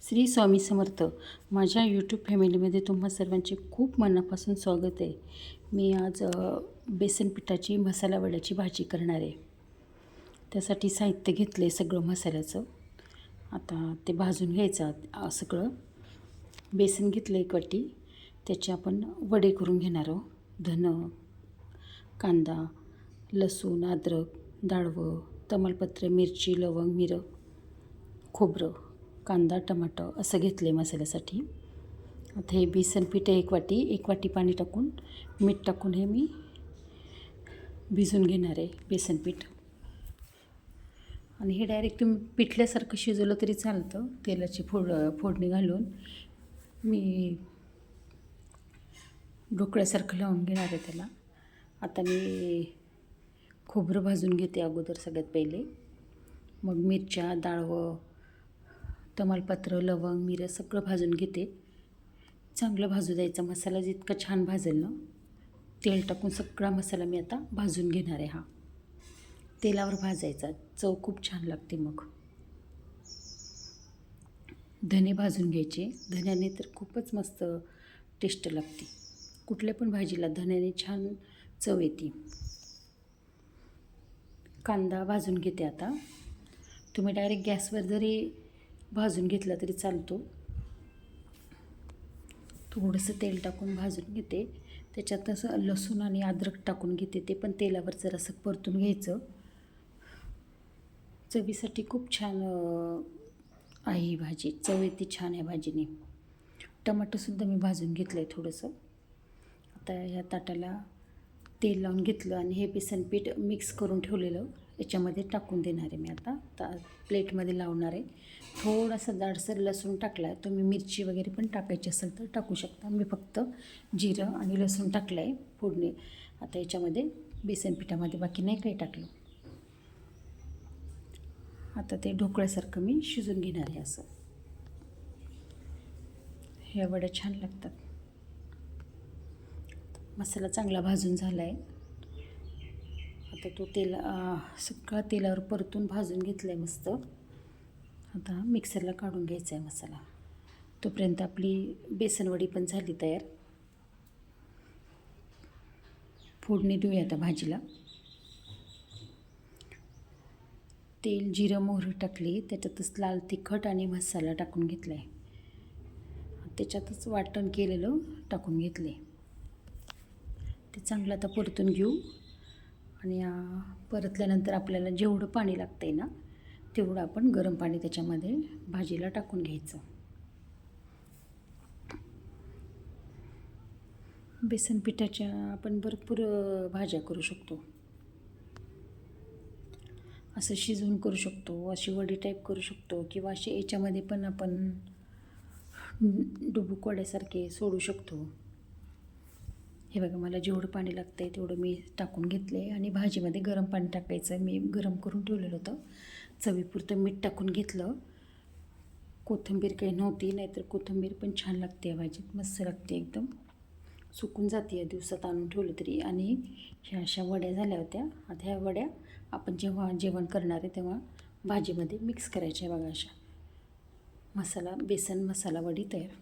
श्री स्वामी समर्थ. माझ्या यूट्यूब फॅमिलीमध्ये तुम्हा सर्वांचे खूप मनापासून स्वागत आहे. मी आज बेसन पिठाची मसाला वड्याची भाजी करणार आहे. त्यासाठी साहित्य घेतलं आहे सगळं मसाल्याचं. आता ते भाजून घ्यायचं सगळं. बेसन घेतलं 1 वाटी, त्याचे आपण वडे करून घेणार आहोत. धनं, कांदा, लसूण, अद्रक, डाळवं, तमालपत्र, मिरची, लवंग, मिरं, खोबरं, कांदा, टमाटर असं घेतलं आहे मसाल्यासाठी. आता हे बेसन पीठ 1 वाटी, 1 वाटी पाणी टाकून मीठ टाकून हे मी भिजून घेणार आहे बेसन पीठ. आणि हे डायरेक्ट तुम्ही पिठल्यासारखं शिजवलं तरी चालतं. तेलाची फोडणी घालून मी ढोकळ्यासारखं लावून घेणार आहे त्याला. आता मी खोबरं भाजून घेते अगोदर सगळ्यात पहिले. मग मिरच्या, डाळवं, तमालपत्र, लवंग, मिरं सगळं भाजून घेते. चांगलं भाजू द्यायचा मसाला. जितका छान भाजेल ना, तेल टाकून सगळा मसाला मी आता भाजून घेणार आहे. हा तेलावर भाजायचा, चव खूप छान लागते. मग धने भाजून घ्यायचे. धन्याने तर खूपच मस्त टेस्ट लागते. कुठल्या पण भाजीला धन्याने छान चव येते. कांदा भाजून घेते आता. तुम्ही डायरेक्ट गॅसवर जरी भाजून घेतला तरी चालतो. थोडंसं तेल टाकून भाजून घेते. त्याच्यात असं लसूण आणि अद्रक टाकून घेते. ते पण तेलावर जरासं परतून घ्यायचं. चवीसाठी खूप छान आहे ही भाजी. चव येते छान या भाजीने. टमाटोसुद्धा मी भाजून घेतलं आहे थोडंसं. आता ह्या ताटाला तेल लावून घेतलं आणि हे बेसन पीठ मिक्स करून ठेवलेलं याच्यामध्ये टाकून देणार आहे मी. आता प्लेटमध्ये लावणार आहे. थोडासा जाडसर लसूण टाकला आहे. तुम्ही मिरची वगैरे पण टाकायची असेल तर टाकू शकता. मी फक्त जिरं आणि लसूण टाकलं आहे फोडणी. आता याच्यामध्ये बेसन पिठामध्ये बाकी नाही काही टाकलं. आता ते ढोकळ्यासारखं मी शिजून घेणार आहे. असं ह्या वड्या छान लागतात. मसाला चांगला भाजून झाला आहे. आता तो सगळा तेलावर परतून भाजून घेतला आहे मस्त. आता मिक्सरला काढून घ्यायचा आहे मसाला. तोपर्यंत आपली बेसनवडी पण झाली तयार. फोडणी देऊया आता भाजीला. तेल, जिरं, मोहरी टाकली. त्याच्यातच लाल तिखट आणि मसाला टाकून घेतला आहे. त्याच्यातच वाटण केलेलं टाकून घेतले. ते चांगलं आता परतून घेऊ. आणि परतल्यानंतर आपल्याला जेवढं पाणी लागतं आहे ना, तेवढं आपण गरम पाणी त्याच्यामध्ये भाजीला टाकून घ्यायचं. बेसन पिठाच्या आपण भरपूर भाज्या करू शकतो. असं शिजवून करू शकतो, अशी वडी टाईप करू शकतो, किंवा असे याच्यामध्ये पण आपण डुबुक वड्यासारखे सोडू शकतो. हे बघा, मला जेवढं पाणी लागतं आहे तेवढं मी टाकून घेतलं आहे. आणि भाजीमध्ये गरम पाणी टाकायचं. मी गरम करून ठेवलेलं होतं. चवीपुरतं मीठ टाकून घेतलं. कोथिंबीर काही नव्हती, नाहीतर कोथिंबीर पण छान लागते या भाजीत. मस्त लागते एकदम. सुकून जाते या दिवसात आणून ठेवलं तरी. आणि ह्या अशा वड्या झाल्या होत्या. आता ह्या वड्या आपण जेव्हा जेवण करणार आहे तेव्हा भाजीमध्ये मिक्स करायच्या. बघा, अशा बेसन मसाला वडी तयार.